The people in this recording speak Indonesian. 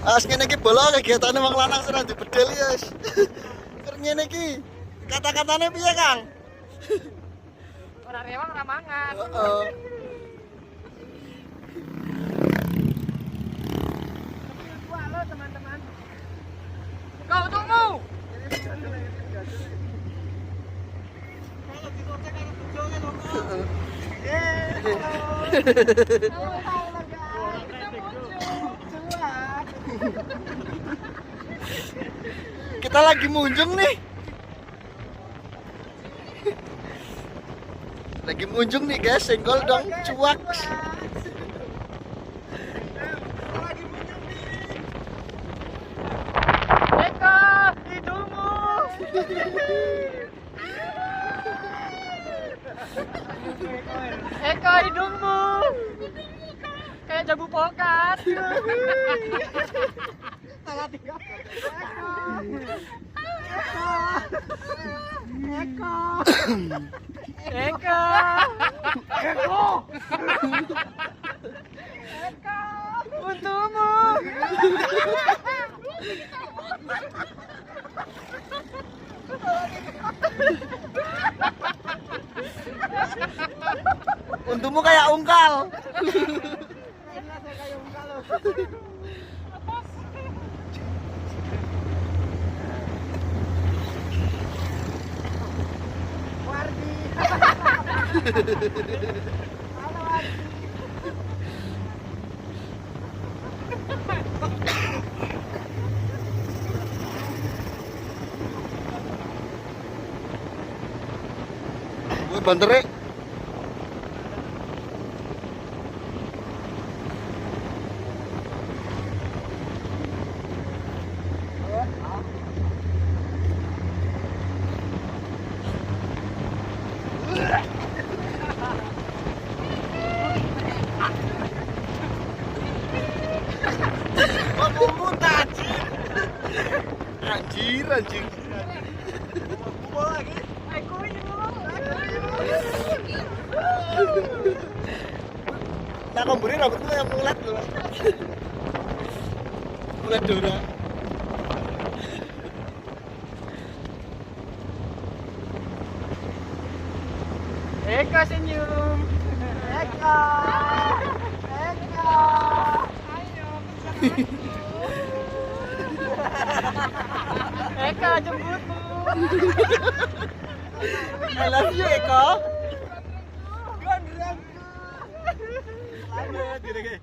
As ngene iki bola kegiatane wong lanang sing dibedel ya. Ker ngene iki. Kata-katane piye, Kang? Ora rewang ora mangan. Heeh. Halo teman-teman. Kau tunggu. Kita lagi munjung nih. Lagi munjung nih guys, senggol dong, cuak. Eka, hidungmu. Eka, hidungmu. Kayak jabu pokat. Salah tiga. Eka. Eka. Eko. Eka. Untukmu. Untungmu kayak ungkal. Bantere. Anjir. Lagi. Aku Nah, kemburi rambutku yang mulet loh. Mulet Dora. Eka senyum. Eka. Eka. Ayo. Eka jemputmu. I love you, Eko. Gondrongku. Selamat,